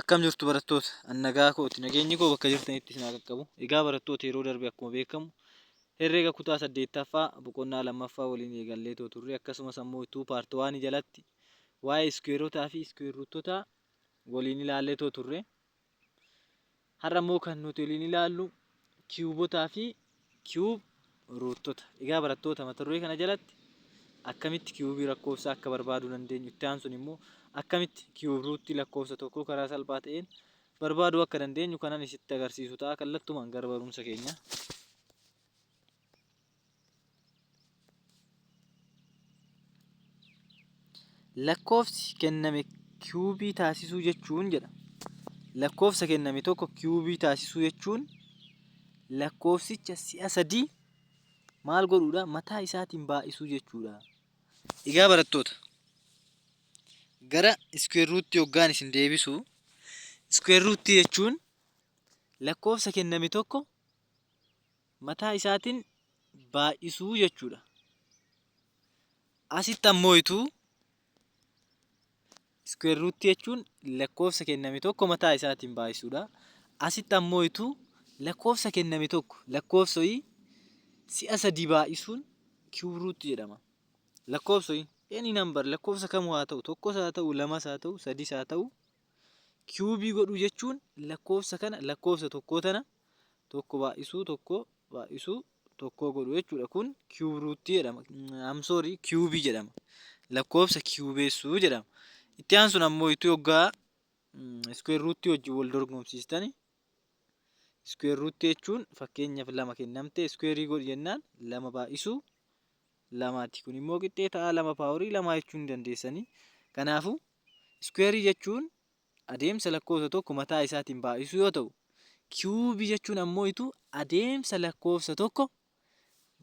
Akkam jirtu barattoota, nagaa kooti. Nageenyi koo bakka jirtanitti isin haa qaqqabu. Egaa barattoota yeroo darbe akkuma beekamu herreega kutaa 8ffaa boqonnaa 2ffaa waliin eegallee turre akkasumas ammoo ituu paartii 1 jalatti waa'ee iskuweerotaa fi iskuweerruutotaa waliin ilaallee turre. Har'a immoo kan nuti waliin ilaallu kiyuubotaa fi kiyuub ruuttota. Egaa barattoota mata duree kana jalatti akkamitti kiyuubii lakkoofsaa akka barbaaduu dandeenyu, itti aansuun immoo akkamitti kiyuub ruutii lakkoofsa tokkoo karaa salphaa ta'een barbaaduu akka dandeenyu kanan isitti agarsiisu ta'a. Kallattumaan gara barumsa keenya. Lakkoofsi kenname kiyuubii taasisuu jechuun jedha. Lakkoofsa kenname tokko kiyuubii taasisuu jechuun lakkoofsicha si'a sadii maal godhuudha? Mataa isaatiin baay'isuu jechuudha. Egaa barattoota gara iskuweer ruutii hoggaan isin deebisu, iskuweer ruutii jechuun lakkoofsa kenname tokko mataa isaatiin baay'isuu jechuudha. Asitti ammoo iskuweer ruutii jechuun lakkoofsa kenname tokko mataa isaatiin baay'isuudha. Asitti ammoo lakkoofsa kenname tokko lakkoofsa si'a sadii baay'isuun kiyuub ruutii jedhama. Lakkoofsa any number lakkoofsa kamuu haa ta'u, tokkos haa ta'u, lamas haa ta'u, sadis haa ta'u, kiyuubii godhuu jechuun lakkoofsa kana lakkoofsa tokkoo tana tokko baay'isuu tokkoo godhuu jechuudha. Kun kiyuub ruutii jedhama. Kiyuubii jedhama. Lakkoofsa kiyuubeessuu jedhama. Itti aansuun ammoo hoggaa iskuweer ruutii wajjin wal dorgomsiistani. Iskuweer ruutii jechuun fakkeenyaaf 2 kennamte iskuweerii godhi jennaan 2 baay'isuu 2ti. Kun immoo qixxee ta'a 2 paaworii 2 jechuu ni dandeessanii. Kanaafuu iskuweerii jechuun adeemsa lakkoofsa tokko mataa isaatiin baay'isuu yoo ta'u, kiyuubii jechuun ammoo adeemsa lakkoofsa tokko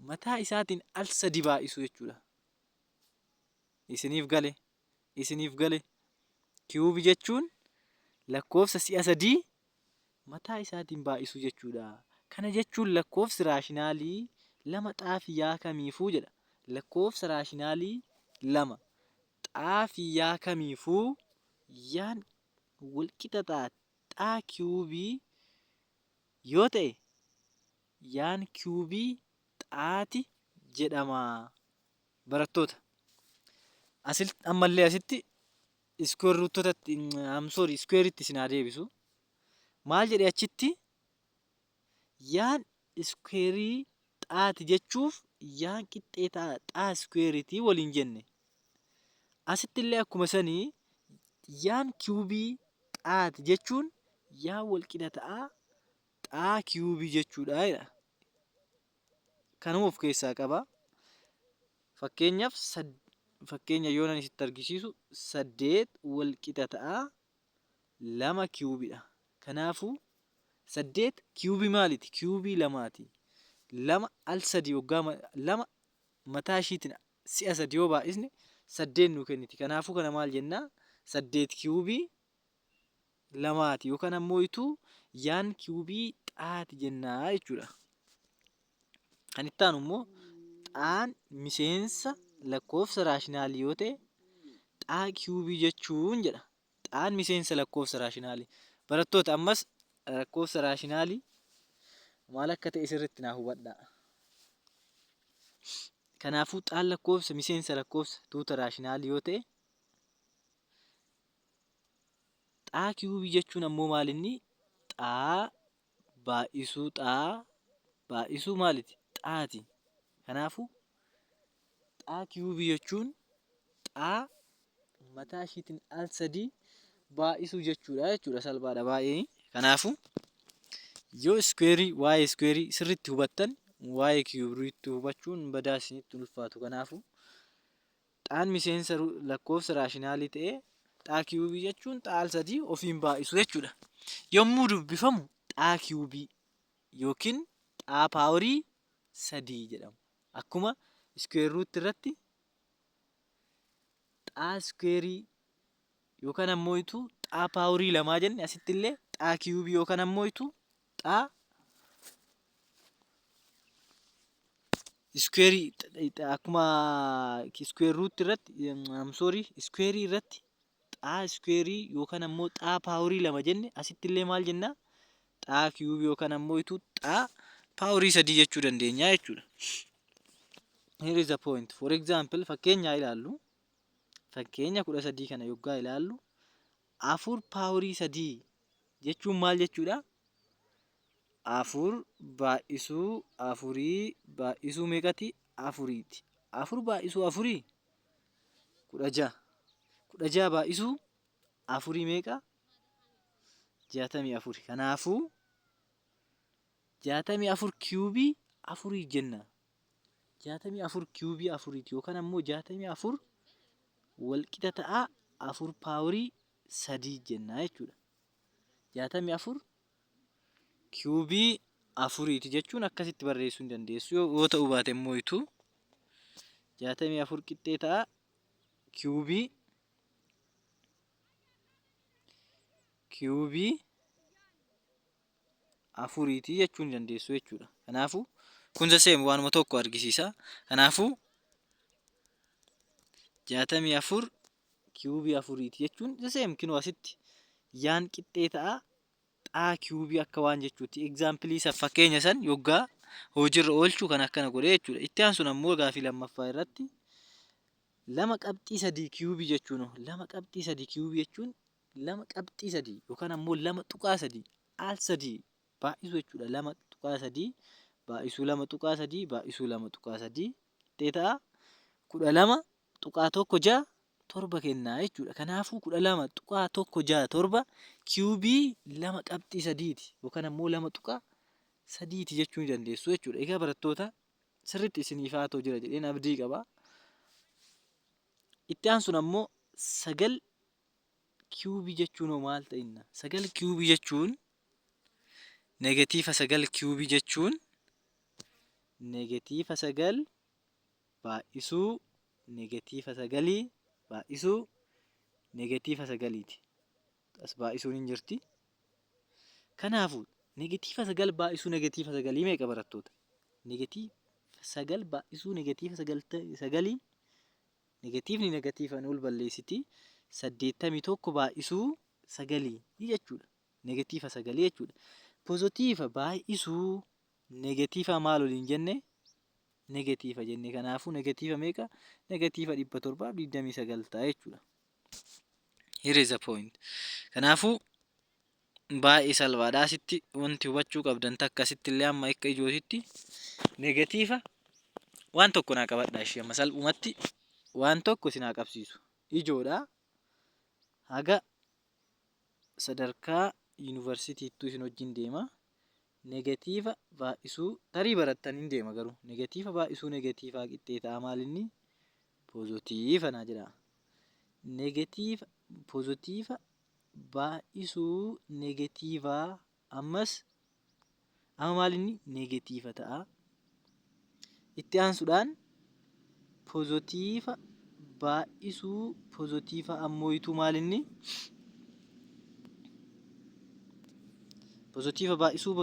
mataa isaatiin al sadi baay'isuu jechuudha. Isiniif gale. Kiyuubii jechuun lakkoofsa si'a sadii mataa isaatiin baay'isuu jechuudha. Kana jechuun lakkoofsi raashinaalii 2 xaafiyaa kamiifuu jedha. Lakkoofsa raashinaalii 2 xaafiyaa kamiifuu yaan walqixa xaa kiyuubii yoo ta'e yaan kiyuubii xaati jedhama. Barattoota ammallee asitti iskuweer ruutotatti iskuweeritti isin haa deebisu. Maal jedhee achitti yaan iskuweerii xaati jechuuf yaan qixxee xaa iskuweeritii waliin jenne. Asitti illee akkuma sanii yaan kiyuubii xaati jechuun yaan walqixa xaa kiyuubii jechuudha. Kanuma of keessaa qaba. Fakkeenya yoo nan isitti argisiisu 8 walqixa 2 kiyuubiidha. Kanaafuu 8 kiyuubii maaliiti? Kiyuubii 2ti. 2 al 3 waggaa 2 mataa ishiitiin si'a 3 yoo baay'isne 8 nu kenniti. Kanaafuu kana maal jennaa? 8 kiyuubii 2ti yookaan ammoo yaan kiyuubii xaati jennaa jechuudha. Kan itti aanu immoo xaan miseensa lakkoofsa raashinaalii yoo ta'e xaa kiyuubii jechuun jedha. Xaan miseensa lakkoofsa raashinaalii. Barattoota ammas lakkoofsa raashinaalii maal akka ta'e sirriitti naa hubadhaa. Kanaafuu xaan lakkoofsa miseensa lakkoofsa tuuta raashinaalii yoo ta'e xaa kiyuubii jechuun ammoo maalinni xaa baay'isuu maaliti? Xaati. Kanaafuu xaa kiyuubii jechuun xaa mataa ishiitiin al 3 baay'isuu jechuudha. Salphaadha baay'ee. Kanaafuu yoo waa'ee iskuweerii sirriitti hubattan waa'ee kiyuub ruutii hubachuun badaa isinitti ulfaatu. Kanaafuu xaan miseensa lakkoofsa raashinaalii ta'ee xaa kiyuubii jechuun xaa al 3 ofiin baay'isuu jechuudha. Yommuu dubbifamu xaa kiyuubii yookiin xaa paaworii 3 jedhamu. Akkuma iskuweer ruutii irratti xaa iskuweerii yookaan ammoo xaa paaworii 2 jenne asitti illee xaa kiyuubii yookaan ammoo xaa iskuweerii akkuma iskuweer ruutii irratti iskuweerii irratti xaa iskuweerii yookaan ammoo xaa paaworii lama jenne asitti illee maal jenna? Xaa kiiyubii yookaan ammoo xaa paaworii sadii jechuu dandeenya jechuudha. Here is a point. For example, fakkeenya ilaallu. Fakkeenya 13 kana yoggaa ilaallu. 4 paaworii sadii jechuun maal jechuudha? 4 baay'isuu 4 baay'isuu meeqati? 4ti. 4 baay'isuu 4 16. 16 baay'isuu 4 meeqa? 64. Kanaafuu 64 kiiyubii 4 jenna. 64 kiiyubii 4ti yookaan ammoo 64 walqixa ta'a 4 paaworii 3 jenna jechuudha. 64 kiiyubii 4ti jechuun akkasitti barreessuu ni dandeessu. Yoo ta'uu baate immoo 64 qixxee ta'a kiiyubii 4ti jechuu ni dandeessu jechuudha. Kanaafuu kun seem waanuma tokko argisiisa. Kanaafuu 64 kiiyubii 4ti jechuun seem kinoo asitti yaan qixxee ta'a xaa kiiyubii akka waan jechuuti. Example isa fakkeenya san yoggaa hojiirra oolchuu kan akkana godhe jechuudha. Itti aansuun ammoo gaafii lammaffaa irratti 2.3 kiiyubii jechuun 2.3 kiiyubii jechuun 2.3 yookaan ammoo 2.3 al 3 baay'isuu jechuudha. 2.3 baay'isuu 2.3 baay'isuu 2.3 qixxee ta'a 12.16 torba kennaa jechuudha. Kanaafuu 12.16 kiiyubii 2.3ti yookaan ammoo 2.3ti jechuu ni dandeessu jechuudha. Egaa barattoota sirriitti isiniif haa ta'u jira jedheen abdii qaba. Itti aansuun ammoo 9 kiiyubii jechuun maal ta'inna? 9 kiiyubii jechuun negatiiva 9 kiiyubii jechuun negatiiva 9 baay'isuu negatiiva 9 baay'isuu negatiiva 9ti. As baay'isuun hin jirti. Kanaafuu negatiiva 9 baay'isuu negatiiva 9 meeqa barattoota? Negatiiva 9 baay'isuu negatiiva 9 negatiivni negatiivaan ol balleessiti 81 baay'isuu 9 jechuudha. Negatiiva 9 jechuudha. Pozitiiva baay'isuu negatiiva maal waliin jenne? Negatiiva jenne. Kanaafuu negatiiva meeqa? Negatiiva 729 ta'a jechuudha. Here is a point. Kanaafuu baay'ee salphaadha. Asitti wanti hubachuu qabdan akkasitti illee amma akka ijootitti negatiiva waan tokko naa qabadhaa ishee amma salphumatti waan tokko isin haa qabsiisu. Ijoodha. Haga sadarkaa yuunivarsiitiittuu isin wajjin deema. Negatiiva baay'isuu tarii barattanii deema garuu negatiiva baay'isuu negatiivaa qixxee ta'a maalinni? Pozitiiva naa jedha. Negatiiva pozitiiva baay'isuu negatiivaa ammas amma maalinni? Negatiiva ta'a. Itti aansuudhaan pozitiiva baay'isuu pozitiiva ammoo maalinni? Pozitiiva baay'isuu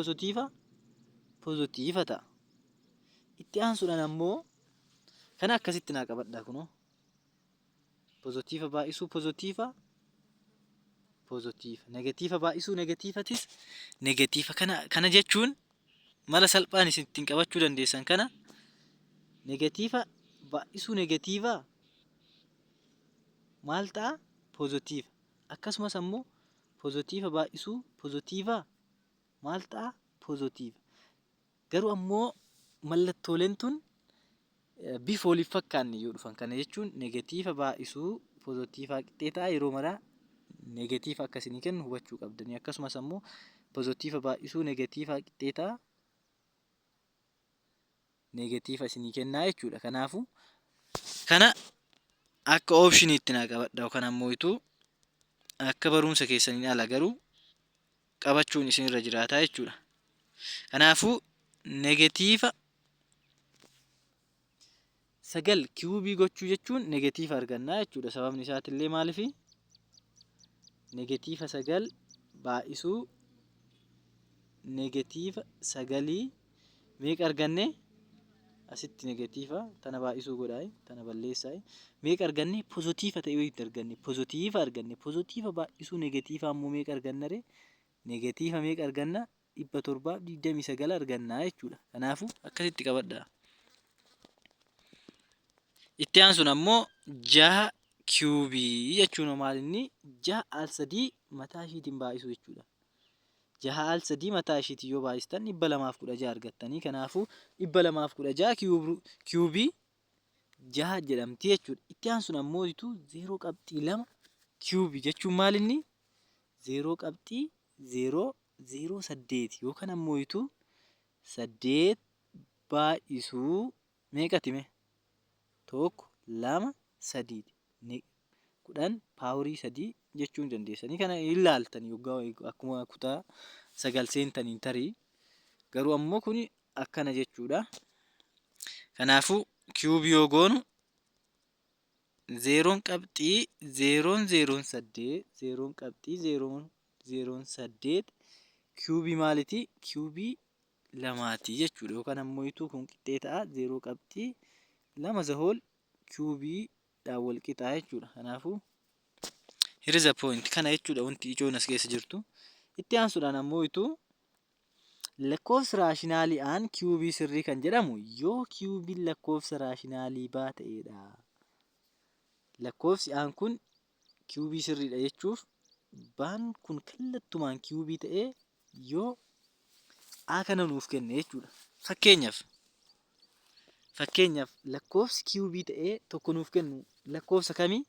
pozitiiva ta'a. Itti aansuudhaan ammoo kana akkasitti naa qabadhaa kunoo. Pozitiiva baay'isuu pozitiiva negatiiva baay'isuu negatiivatis negatiiva. Kana jechuun mala salphaan isin ittiin qabachuu dandeessan kana negatiiva baay'isuu negatiivaa maal ta'a? Pozitiiva. Akkasumas ammoo pozitiiva baay'isuu pozitiivaa maal ta'a? Pozitiiva. Garuu ammoo mallattooleen tun bifa waliif fakkaanne yoo dhufan kana jechuun negatiiva baay'isuu pozitiivaa qixxee ta'a yeroo maraa negatiiva akkasii kennu hubachuu qabdanii. Akkasumas ammoo pozitiiva baay'isuu negatiivaa qixxee ta'a negatiiva isinii kennaa jechuudha. Kanaafuu kana akka oopshiniitti naa qabadhaa yookaan ammoo akka barumsa keessaniin ala garuu qabachuun isinirra jiraataa jechuudha. Kanaafuu negatiiva 9 kiiyubii gochuu jechuun negatiiva argannaa jechuudha. Sababni isaatillee maaliifi? Negatiiva 9 baay'isuu negatiiva 9 meeqa arganne? asitti negatiiva tana baay'isuu godhaa tana balleessaa meeqa arganne pozitiiva ta'e wayii arganne pozitiiva baay'isuu negatiiva ammoo meeqa arganna ree negatiiva meeqa arganna 729 argannaa jechuudha. Kanaafuu akkasitti qabadhaa. Itti aansuun ammoo 6 kiubii jechuun maal inni 6 al 3 mataa ishiitiin baay'isuu jechuudha. 6 al 3 mataa ishiitiin yoo baay'istan 216 argattanii kanaafuu 216 kiubii 6 jedhamti jechuudha. Itti aansuun ammoo 0.2 kiubii jechuun maal inni 0.008 yookaan ammoo 8 baay'isuu meeqati mee? 1 2 3 10 paaworii 3 jechuun dandeessanii kana ilaaltanii yoggaa akkuma kutaa 9 seentanii tarii garuu ammoo kun akkana jechuudha. Kanaafuu kiubii yoo goonu 0.008 kiubii maaliti? Kiubii lamaati jechuudha. Yookaan ammoo kun qixxee ta'a 0.2 zahool kiubii dhaan wal qixaa jechuudha. Kanaafuu here is a point kana jechuudha wanti ijoon as keessa jirtu. Itti aansuudhaan ammoo lakkoofsa raashinaalii aan kiubii sirrii kan jedhamu yoo kiubiin lakkoofsa raashinaalii baa ta'edha. Lakkoofsi aan kun kiubii sirriidha jechuuf baan kun kallattumaan kiubii ta'ee yoo a kana nuuf kenne jechuudha. Fakkeenyaaf lakkoofsi kiubii ta'ee tokko nuuf kennu lakkoofsa kamii?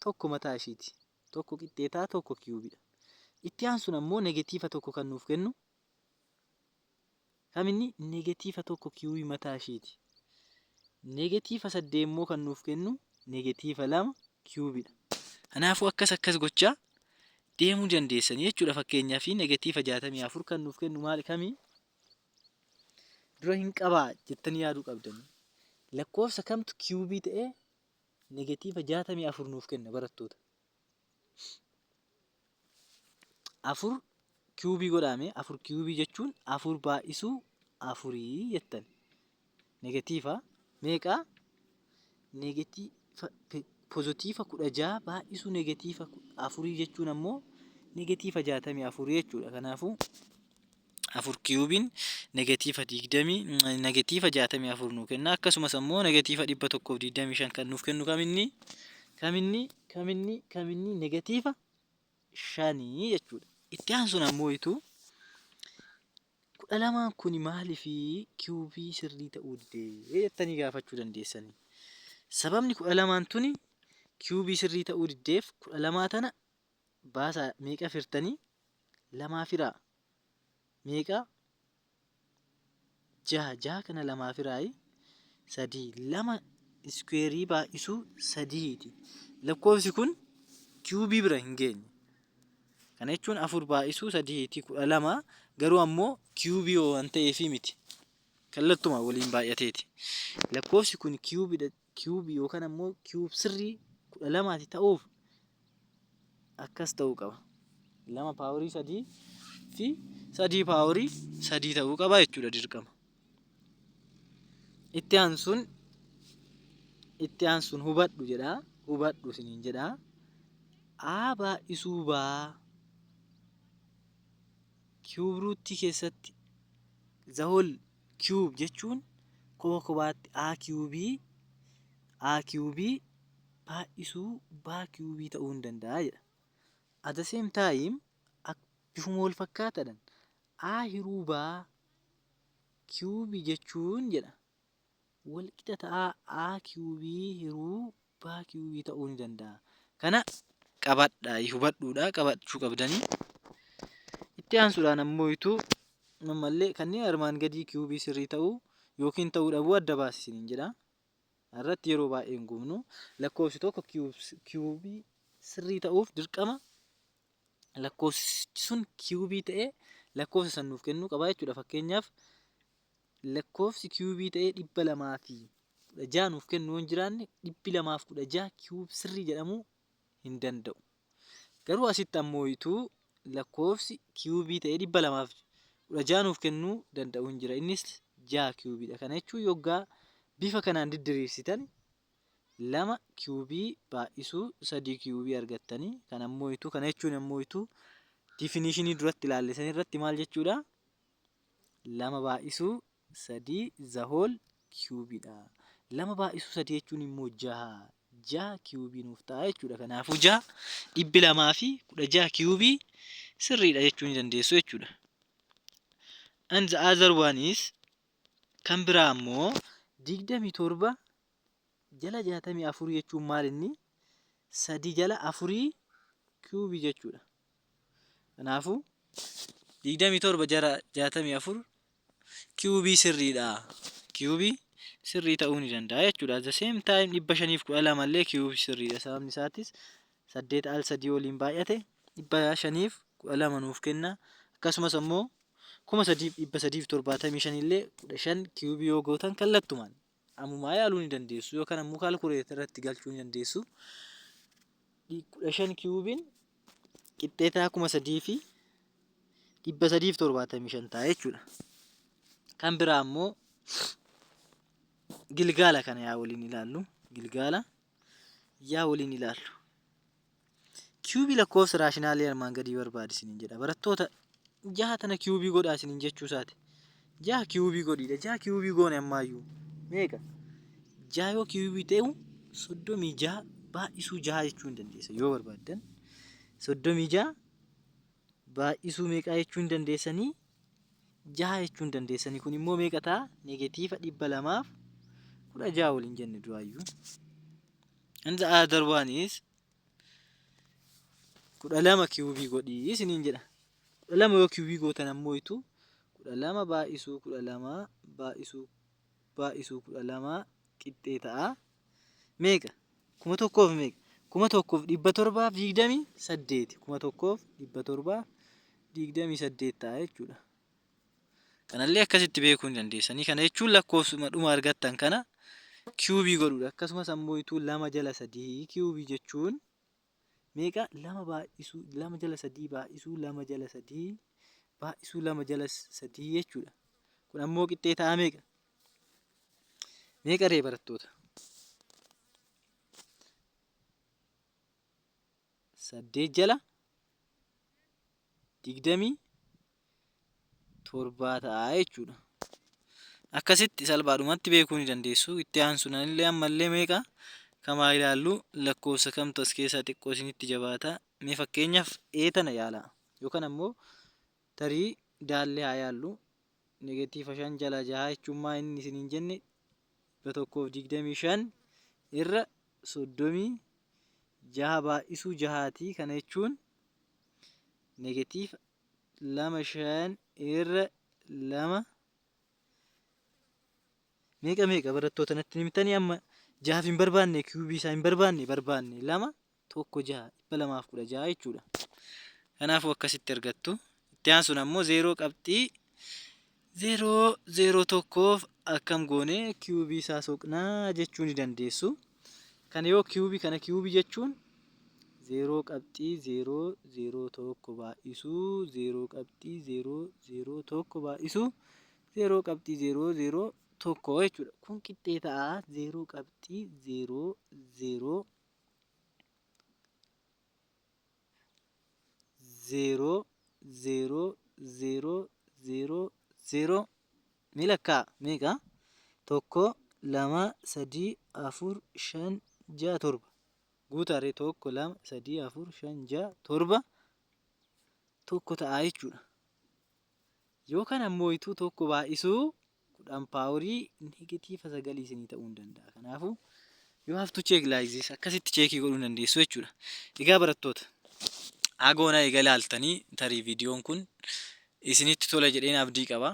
Tokko mataa ishiiti. Tokko qixxeetaa tokko kiubiidha. Itti aansuun ammoo negatiiva tokko kan nuuf kennu kaminni negatiiva tokko kiubii mataa ishiiti. Negatiiva 8 immoo kan nuuf kennu negatiiva 2 kiubiidha. Kanaafuu akkas gochaa deemuu dandeessanii jechuudha. Fakkeenyaaf negatiiva 64 kan nuuf kennu maal kamii? Dura hin qabaa jettanii yaaduu qabdanii. Lakkoofsa kamtu kiubii ta'ee negatiiva 64 nuuf kenna barattoota. 4 kiubii godhame 4 kiubii jechuun 4 baay'isuu 4 jettan. Negatiiva meeqa? Negatiiva pozitiiva 16 baay'isuu negatiiva 4 jechuun ammoo negatiiva 64 jechuudha. Kanaafuu 4 kiubiin negatiiva 20 negatiiva 64 nuuf kenna. Akkasumas ammoo negatiiva 125 kan nuuf kennu kaminni negatiiva 5 jechuudha. Itti aansuun ammoo 12 kun maaliifi kiubii sirrii ta'uu didee jettanii gaafachuu dandeessanii. Sababni 12 tuni kiubii sirrii ta'uu diddeef 12 tana baasaa meeqa firtanii? 2 firaa. Meeqa? 6 kana 2 firaayi 3 2 iskuweerii baay'isuu 3ti. Lakkoofsi kun kiubii bira hin geenye. Kana jechuun 4 baay'isuu 3ti 12 garuu ammoo kiubii waan ta'eef miti. Kallattuma waliin baay'ateeti. Lakkoofsi kun kiubii yookaan ammoo kiub sirrii 12ti ta'uuf akkas ta'uu qaba. 2 paaworii 3 fi 3 paaworii 3 ta'uu qaba jechuudha dirqama. Itti aansuun hubadhu jedhaa. Hubadhu isiniin jedhaa. A baay'isuu baa kiub ruutii keessatti zahool kiub jechuun kophaatti a kiubii baay'isuu baa kiubii ta'uu hin danda'a jedha. At the same time bifuma wal fakkaataadhaan a hiruu baa kiubii jechuun jedha. Wal qixa ta'aa a kiubii hiruu baa kiubii ta'uu ni danda'a. Kana qabadhaa hubadhuudha qabachuu qabdanii. Itti aansuudhaan ammoo ammallee kanneen armaan gadii kiubii sirrii ta'uu yookiin ta'uu dhabuu adda baasisaniin jedha. Irratti yeroo baay'ee hin gubnu lakkoofsi tokko kiubii sirrii ta'uuf dirqama lakkoofsi sun kiubii ta'ee lakkoofsa san nuuf kennuu qaba jechuudha. Fakkeenyaaf lakkoofsi kiubii ta'ee 216 nuuf kennuu hin jiraanne 216 kiub sirrii jedhamuu hin danda'u. Garuu asitti ammoo lakkoofsi kiubii ta'ee 216 nuuf kennuu danda'u hin jira. Innis 6 kiubiidha. Kana jechuun yoggaa bifa kanaan diddiriirsitan lama kiubii baay'isuu sadii kiubii argattanii kana jechuun ammoo difinishinii duratti ilaallisan irratti maal jechuudha? Lama baay'isuu sadii zahool kiubiidha. Lama baay'isuu sadii jechuun immoo jaha kiubii nuuf ta'a jechuudha. Kanaafuu 216 kiubii sirriidha jechuu ni dandeessu jechuudha. And the other one is kan biraa ammoo 27 jala 64 jechuun maal inni? 3 jala 4 kiubii jechuudha. Kanaafuu 27 jala 64 kiubii sirriidha. Kiubii sirrii ta'uu ni danda'a jechuudha. At the same time 512 illee kiubii sirriidha. Sababni isaatis 8 al 3 waliin baay'ate 512 nuuf kenna. Akkasumas ammoo 3375 illee 15 kiubii yoo gootan kallattumaan ammumaa yaaluu ni dandeessu yookaan ammoo kaalkuleetara irratti galchuu ni dandeessu. 15 kiubiin qixxeetaa 3375 ta'a jechuudha. Kan biraa ammoo gilgaala kana yaa waliin ilaallu. Gilgaala yaa waliin ilaallu. Kiubii lakkoofsa raashinaalii armaan gadii barbaadi isiniin jedha. Barattoota 6 tana kiubii godhaa isiniin jechuu isaati. 6 kiubii godhiidha. 6 kiubii goone ammaayyuu meeqa? 6 yoo kiubii ta'u 36 baay'isuu 6 jechuu hin dandeessa yoo barbaaddan. 36 baay'isuu meeqaa jechuu hin dandeessanii? 6 jechuu hin dandeessanii. Kun immoo meeqa ta'a? Negatiiva 216 waliin jenne duraayyuu. And the other one is 12 kiubii godhii isiniin jedha. 12 yoo kiubii gootan ammoo 12 baay'isuu 12 baay'isuu 12 qixxee ta'a. Meeqa? 1000 meeqa? 1728. 1728 ta'a jechuudha. Kanallee akkasitti beekuu ni dandeessanii. Kana jechuun lakkoofsuma dhuma argattan kana kiubii godhuudha. Akkasumas ammoo 2 jala 3 kiubii jechuun meeqa? 2 baay'isuu 2 jala 3 baay'isuu 2 jala 3 baay'isuu 2 jala 3 jechuudha. Kun ammoo qixxee ta'a meeqa? Meeqa ree barattoota? 8 jala 27 ta'a jechuudha. Akkasitti salphaadhumatti beekuu ni dandeessu. Itti aansunanillee ammallee meeqa? Kamaa ilaallu lakkoofsa kamtu as keessaa xiqqoo isinitti jabaata. Mee fakkeenyaaf tana yaalaa yookaan ammoo tarii daallee haa yaallu. Negatiiva 5 jala 6 jechuun maa inni isiniin jenne? 125 irra 36 baay'isuu 6ti. Kana jechuun negatiiva 25 irra 2 meeqa barattoota natti himitanii amma 6 hin barbaanne kiubii isaa hin barbaanne 2 1 6 216 jechuudha. Kanaafuu akkasitti argattu. Itti aansuun ammoo 0 qabxii 001 akkam goone kiubii isaa soqnaa jechuu ni dandeessu. Kana yoo kana kiubii jechuun 0 qabxii 001 baay'isuu 0 qabxii 001 baay'isuu 0 qabxii 001 jechuudha. Kun qixxee ta'a 0 qabxii 0 ni lakkaa meeqa? 1 2 3 4 5 6 7 guutaaree 1 2 3 4 5 6 7 tokko ta'a jechuudha. Yookaan ammoo tokko baay'isuu 10 paaworii negatiiva 9 isinii ta'uu ni danda'a. Kanaafuu you have to check like this. Akkasitti cheekii godhuu dandeessu jechuudha. Egaa barattoota hagoona eegalaaltanii tarii viidiyoon kun isinitti tola jedheen abdii qaba.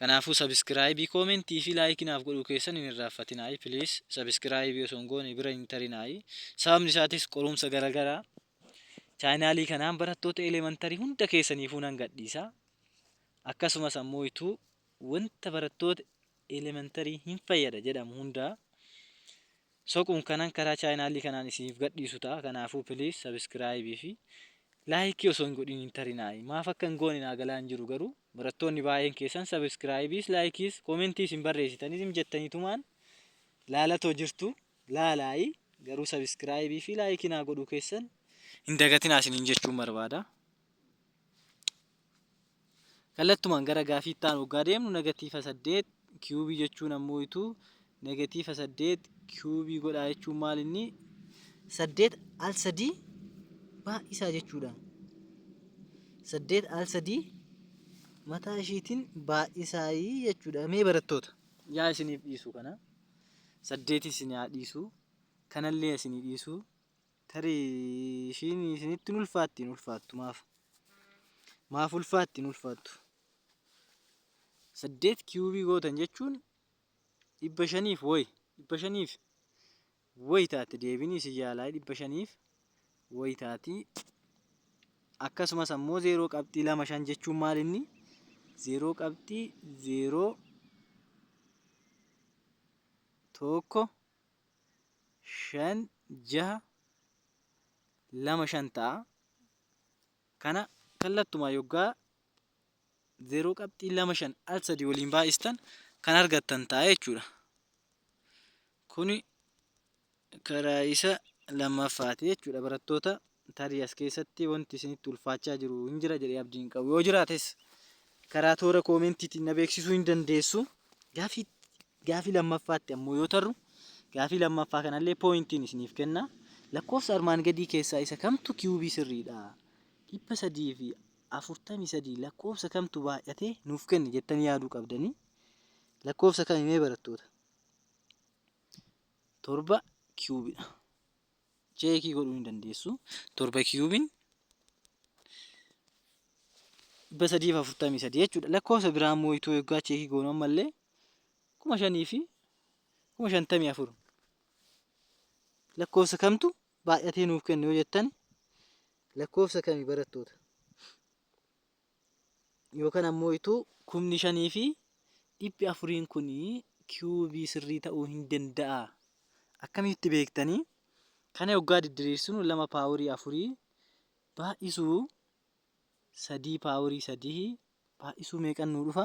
Kanaafuu subscribe, comment fi like naaf godhuu keessan hin irraanfatinaa. Please subscribe osoo hin goone bira hin tarinaa. Sababni isaatis qorumsa garaagaraa chaanaalii kanaan barattoota elementarii hunda keessaniifuu nan gadhiisa. Akkasumas ammoo wanta barattoota elementarii hin fayyada jedhamu hunda soquun kanan karaa chaanaalii kanaan isiniif gadhiisu ta'a. Kanaafuu please subscribe fi like osoo hin godhin hin tarinaa. Maaf akka hin goone naa galaan jiru garuu barattoonni baay'een keessan subscribe, like, comment hin barreessitanii jettaniitumaan laalatoo jirtu laalaayi garuu sabiskiraayibii fi laayikii naa godhuu keessan hin dagatinaa isiniin jechuun barbaada. Kallattumaan gara gaafii itti aanu waggaa deemnu negatiiva 8 kiiyubii jechuun ammoo ituu negatiiva 8 kiiyubii godhaa jechuun maal inni 8 al 3 baay'isaa jechuudha. 8 al 3 mataa ishiitiin baay'isaayii jechuudha. Mee barattoota yaa isiniif dhiisu kana 8 isin yaa dhiisu kanallee isinii dhiisu tarii ishiin isinitti ulfaattu maaf ulfaattu 8 kiiyubii gootan jechuun 500 wayi taate deebiin isin yaalaa 500 wayi taati. Akkasumas ammoo 0.25 jechuun maal inni 0.0 tokko 5 6 2 5 ta'a. Kana kallattumaa yoggaa 0.25 al 3 waliin baay'istan kan argattan ta'a jechuudha. Kuni karaa isa lammaffaati jechuudha barattoota. Tarii as keessatti wanti isinitti ulfaachaa jiru hin jira jedhee abdiin qabu. Yoo jiraates karaa toora koomentiitiin na beeksisuu hin dandeessu. Gaafii lammaffaatti ammoo yoo tarru gaafii lammaffaa kanallee pooyintiin isiniif kenna. Lakkoofsa armaan gadii keessaa isa kamtu kiiyubii sirriidha? 343 lakkoofsa kamtu baay'atee nuuf kenne jettanii yaaduu qabdanii. Lakkoofsa kam himee barattoota? 7 kiiyubiidha. Cheekii godhuu hin dandeessu. 7 kiiyubiin 343 jechuudha. Lakkoofsa biraa immoo itoo yoggaa cheekii goonu ammallee 5,000 fi 54,000. Lakkoofsa kamtu baay'atee nuuf kenne yoo jettan lakkoofsa kamii barattoota? Yookaan ammoo itoo 5,000 fi 400 kunii kiiyubii sirrii ta'uu hin danda'a. Akkamitti beektanii? Kana yoggaa didiriirsinu 2 paaworii 4 baay'isuu 3 paaworii 3 baay'isuu meeqan nuu dhufa?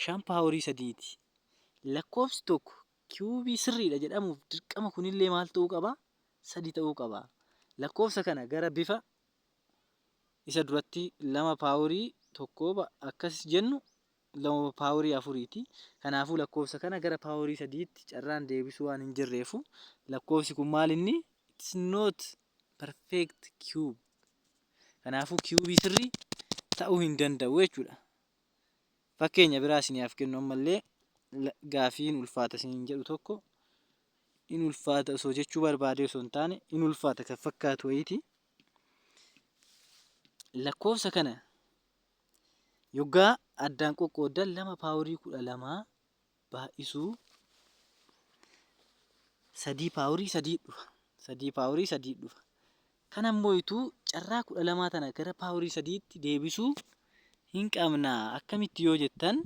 5 paaworii 3ti. Lakkoofsi tokko kiiyubii sirriidha jedhamuuf dirqama kunillee maal ta'uu qaba? 3 ta'uu qaba. Lakkoofsa kana gara bifa isa duratti 2 paaworii 1 akkas jennu 2 paaworii 4ti. Kanaafuu lakkoofsa kana gara paaworii 3tti carraan deebisuu waan hin jirreefu lakkoofsi kun maal inni? It's not perfect cube. Kanaafuu kiiyubii sirrii ta'uu hin danda'u jechuudha. Fakkeenya biraa isiniif kennu ammallee gaafiin ulfaata isiniin jedhu tokko in ulfaata osoo jechuu barbaade osoo hin taane in ulfaata kan fakkaatu wayiiti. Lakkoofsa kana yoggaa addaan qoqqooddan 2 paaworii 12 baay'isuu 3 paaworii 3 dhufa. 3 paaworii 3 dhufa. Kana ammoo ituu carraa 12 tana gara paaworii 3tti deebisuu hin qabna. Akkamitti yoo jettan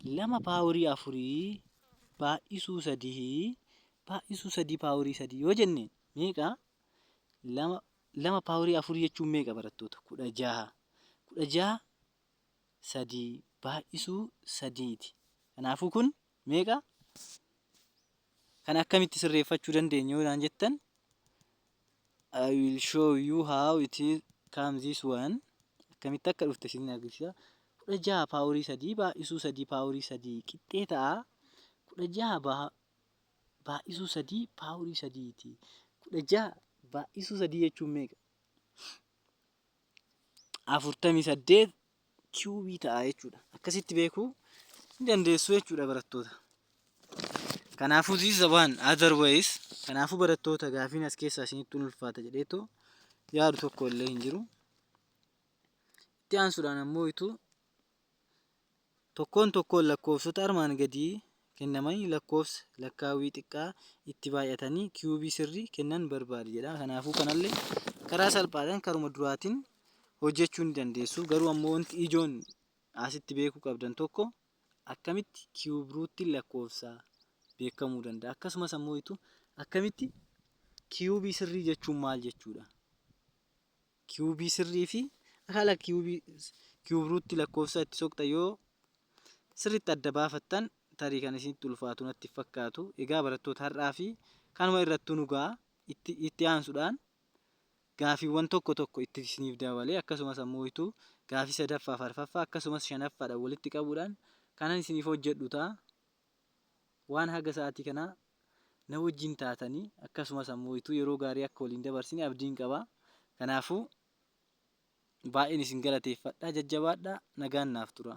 2 paaworii 4 baay'isuu 3 paaworii 3 yoo jenne meeqa? 2 paaworii 4 jechuun meeqa barattoota? 16. 16 3 baay'isuu 3ti. Kanaafuu kun meeqa? Kan akkamitti sirreeffachuu dandeenya yoo jettan I will show you how it is comes this one. Akkamitti akka dhufte isin agarsiisa. 16 paaworii 3 baay'isuu 3 paaworii 3 qixxee ta'a. 16 baay'isuu 3 paaworii 3ti. 16 baay'isuu 3 jechuun meeqa? 48 kiiyubii ta'a jechuudha. Akkasitti beekuu hin dandeessu jechuudha barattoota. Kanaafuu this is one otherwise. Kanaafuu barattoota gaafiin as keessaa isinitti ulfaata jedheetoo yaadu tokko illee hin jiru. Itti aansuudhaan ammoo ituu tokkoon lakkoofsota armaan gadii kennamanii lakkoofsa lakkaawwii xiqqaa itti baay'atanii kiiyubii sirrii kennan barbaade jedha. Kanaafuu kanallee karaa salphaadhaan karuma duraatiin hojjechuu ni dandeessu. Garuu ammoo wanti ijoon asitti beekuu qabdan tokko akkamitti kiiyubiruutti lakkoofsa beekamuu danda'a. Akkasumas ammoo ituu akkamitti kiiyubii sirrii jechuun maal jechuudha? Kiiyubii sirrii fi haala kiiyubiruutti lakkoofsa itti soqxan yoo sirriitti adda baafattan tarii kan isinitti ulfaatu natti fakkaatu. Egaa barattoota har'aa fi kanuma irrattuu nu ga'a. Itti aansuudhaan gaafiiwwan tokko itti isiniif dabalee akkasumas ammoo gaafii sadaffaa, arfaffaa akkasumas shanaffaadhaan walitti qabuudhaan kanan isiniif hojjedhu ta'a. Waan haga sa'aatii kanaa na wajjin taatanii akkasumas ammoo yeroo gaarii akka waliin dabarsine abdiin qaba. Kanaafuu baay'een isin galateeffadha. Jajjabaadhaa. Nagaan naaf tura.